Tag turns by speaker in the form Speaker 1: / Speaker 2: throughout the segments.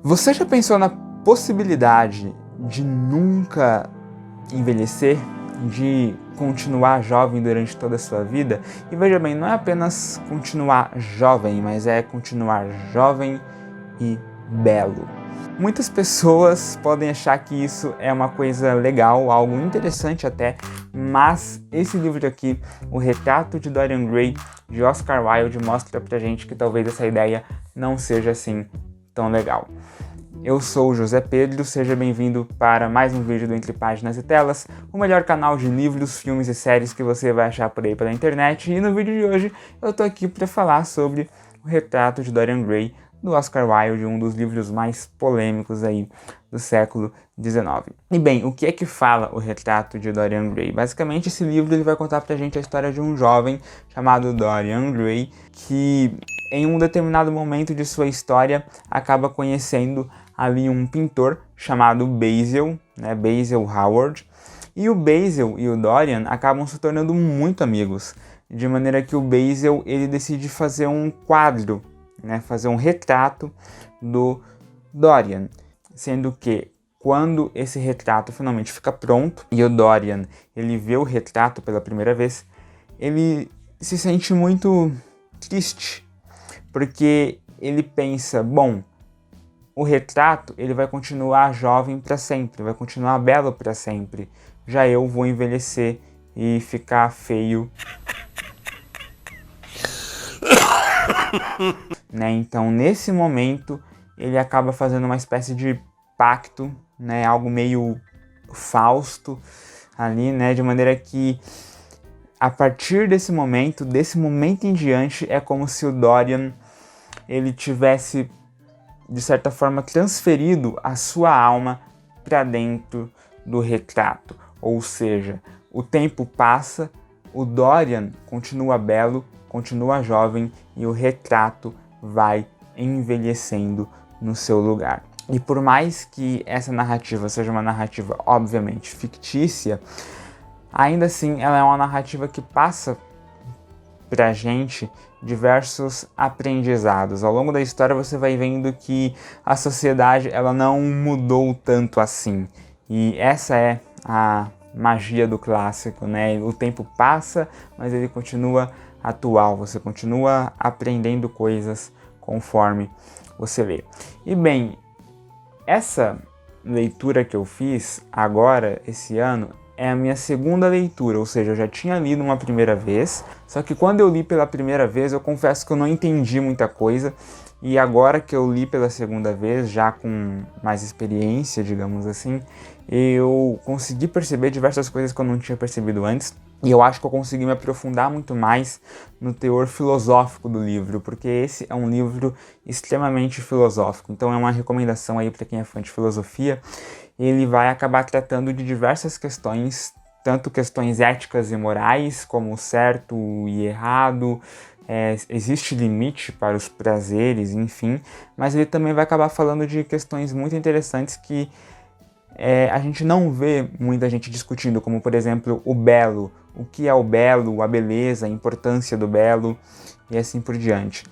Speaker 1: Você já pensou na possibilidade de nunca envelhecer, de continuar jovem durante toda a sua vida? E veja bem, não é apenas continuar jovem, mas é continuar jovem e belo. Muitas pessoas podem achar que isso é uma coisa legal, algo interessante até, mas esse livro aqui, O Retrato de Dorian Gray, de Oscar Wilde, mostra pra gente que talvez essa ideia não seja assim tão legal. Eu sou o José Pedro, seja bem-vindo para mais um vídeo do Entre Páginas e Telas, o melhor canal de livros, filmes e séries que você vai achar por aí pela internet. E no vídeo de hoje eu tô aqui para falar sobre O Retrato de Dorian Gray, do Oscar Wilde, um dos livros mais polêmicos aí do século XIX. E bem, o que é que fala O Retrato de Dorian Gray? Basicamente, esse livro ele vai contar pra gente a história de um jovem chamado Dorian Gray, que em um determinado momento de sua história acaba conhecendo ali um pintor chamado Basil, Basil Hallward, e o Basil e o Dorian acabam se tornando muito amigos, de maneira que o Basil ele decide fazer um quadro, fazer um retrato do Dorian, sendo que quando esse retrato finalmente fica pronto e o Dorian ele vê o retrato pela primeira vez, ele se sente muito triste, porque ele pensa, bom, o retrato ele vai continuar jovem para sempre, vai continuar belo para sempre, já eu vou envelhecer e ficar feio. Então, nesse momento, ele acaba fazendo uma espécie de pacto, algo meio Fausto ali, de maneira que a partir desse momento em diante, é como se o Dorian ele tivesse, de certa forma, transferido a sua alma para dentro do retrato. Ou seja, o tempo passa, o Dorian continua belo, continua jovem e o retrato vai envelhecendo no seu lugar. E por mais que essa narrativa seja uma narrativa obviamente fictícia, ainda assim ela é uma narrativa que passa pra gente diversos aprendizados. Ao longo da história você vai vendo que a sociedade ela não mudou tanto assim. E essa é a magia do clássico, O tempo passa, mas ele continua atual, você continua aprendendo coisas conforme você lê. E bem, essa leitura que eu fiz agora, esse ano, é a minha segunda leitura, ou seja, eu já tinha lido uma primeira vez, só que quando eu li pela primeira vez, eu confesso que eu não entendi muita coisa, e agora que eu li pela segunda vez, já com mais experiência, digamos assim, eu consegui perceber diversas coisas que eu não tinha percebido antes, e eu acho que eu consegui me aprofundar muito mais no teor filosófico do livro, porque esse é um livro extremamente filosófico, então é uma recomendação aí para quem é fã de filosofia. Ele vai acabar tratando de diversas questões, tanto questões éticas e morais, como certo e errado, existe limite para os prazeres, enfim, mas ele também vai acabar falando de questões muito interessantes que a gente não vê muita gente discutindo, como por exemplo o belo, o que é o belo, a beleza, a importância do belo e assim por diante.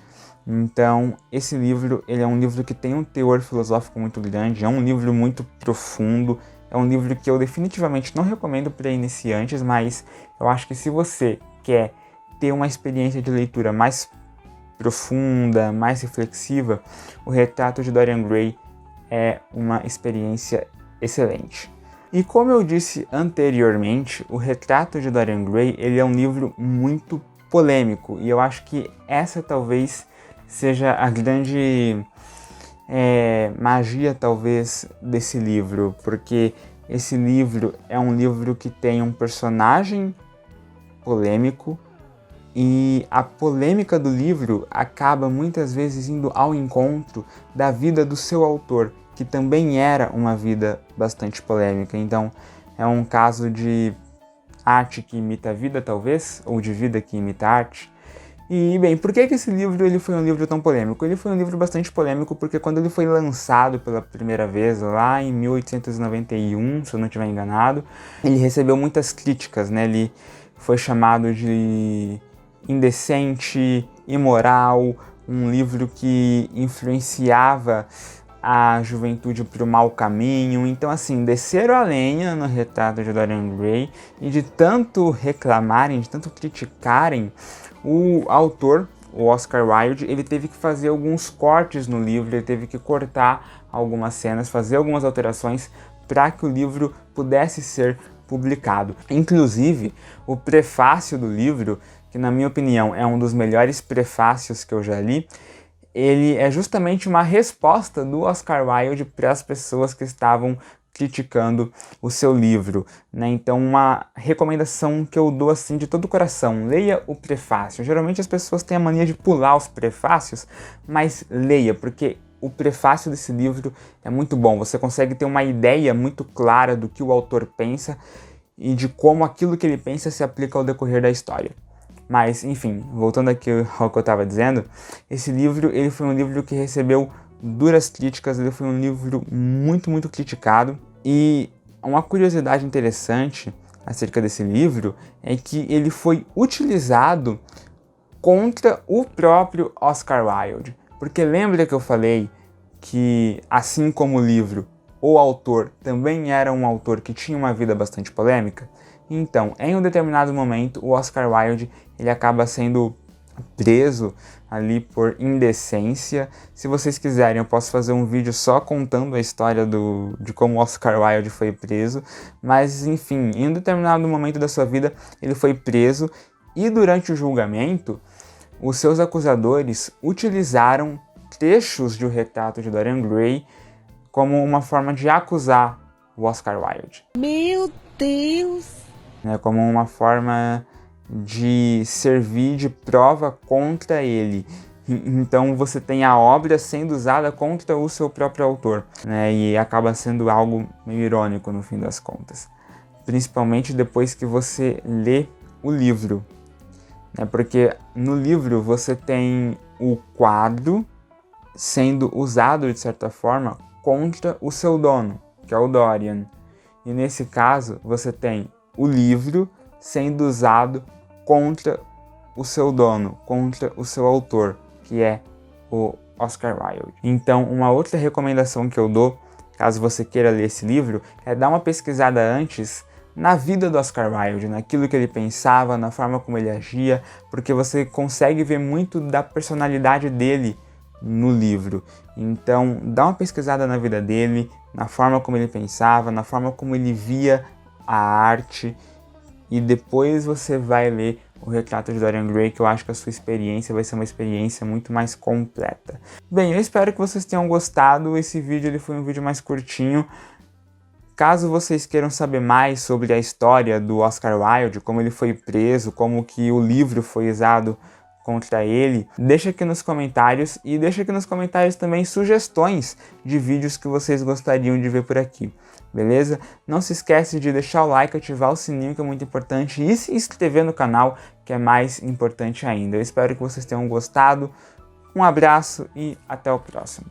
Speaker 1: Então, esse livro ele é um livro que tem um teor filosófico muito grande, é um livro muito profundo, é um livro que eu definitivamente não recomendo para iniciantes, mas eu acho que se você quer ter uma experiência de leitura mais profunda, mais reflexiva, O Retrato de Dorian Gray é uma experiência excelente. E como eu disse anteriormente, O Retrato de Dorian Gray ele é um livro muito polêmico, e eu acho que essa talvez seja a grande magia, talvez, desse livro, porque esse livro é um livro que tem um personagem polêmico, e a polêmica do livro acaba muitas vezes indo ao encontro da vida do seu autor, que também era uma vida bastante polêmica. Então, é um caso de arte que imita a vida, talvez, ou de vida que imita a arte. E, bem, por que esse livro ele foi um livro tão polêmico? Ele foi um livro bastante polêmico porque quando ele foi lançado pela primeira vez, lá em 1891, se eu não estiver enganado, ele recebeu muitas críticas, Ele foi chamado de indecente, imoral, um livro que influenciava a juventude para o mau caminho. Então, assim, desceram a lenha no retrato de Dorian Gray, e de tanto reclamarem, de tanto criticarem, o autor, o Oscar Wilde, ele teve que fazer alguns cortes no livro, ele teve que cortar algumas cenas, fazer algumas alterações para que o livro pudesse ser publicado. Inclusive, o prefácio do livro, que na minha opinião é um dos melhores prefácios que eu já li, ele é justamente uma resposta do Oscar Wilde para as pessoas que estavam criticando o seu livro, né? Então, uma recomendação que eu dou assim de todo o coração: leia o prefácio. Geralmente as pessoas têm a mania de pular os prefácios, mas leia, porque o prefácio desse livro é muito bom. Você consegue ter uma ideia muito clara do que o autor pensa e de como aquilo que ele pensa se aplica ao decorrer da história. Mas, enfim, voltando aqui ao que eu estava dizendo, esse livro ele foi um livro que recebeu duras críticas, ele foi um livro muito, muito criticado. E uma curiosidade interessante acerca desse livro é que ele foi utilizado contra o próprio Oscar Wilde. Porque lembra que eu falei que, assim como o livro, o autor também era um autor que tinha uma vida bastante polêmica? Então, em um determinado momento, o Oscar Wilde ele acaba sendo preso ali por indecência. Se vocês quiserem, eu posso fazer um vídeo só contando a história de como Oscar Wilde foi preso. Mas, enfim, em um determinado momento da sua vida, ele foi preso, e durante o julgamento, os seus acusadores utilizaram trechos de O Retrato de Dorian Gray como uma forma de acusar o Oscar Wilde.
Speaker 2: Meu Deus!
Speaker 1: Como uma forma de servir de prova contra ele. Então você tem a obra sendo usada contra o seu próprio autor, né? E acaba sendo algo meio irônico no fim das contas. Principalmente depois que você lê o livro. Porque no livro você tem o quadro sendo usado de certa forma contra o seu dono, que é o Dorian. E nesse caso você tem o livro sendo usado contra o seu dono, contra o seu autor, que é o Oscar Wilde. Então, uma outra recomendação que eu dou, caso você queira ler esse livro, é dar uma pesquisada antes na vida do Oscar Wilde, naquilo que ele pensava, na forma como ele agia, porque você consegue ver muito da personalidade dele no livro. Então, dá uma pesquisada na vida dele, na forma como ele pensava, na forma como ele via a arte, e depois você vai ler O Retrato de Dorian Gray, que eu acho que a sua experiência vai ser uma experiência muito mais completa. Bem, eu espero que vocês tenham gostado. Esse vídeo ele foi um vídeo mais curtinho. Caso vocês queiram saber mais sobre a história do Oscar Wilde, como ele foi preso, como que o livro foi usado contra ele, deixa aqui nos comentários, e deixa aqui nos comentários também sugestões de vídeos que vocês gostariam de ver por aqui, beleza? Não se esquece de deixar o like, ativar o sininho, que é muito importante, e se inscrever no canal, que é mais importante ainda. Eu espero que vocês tenham gostado, um abraço e até o próximo.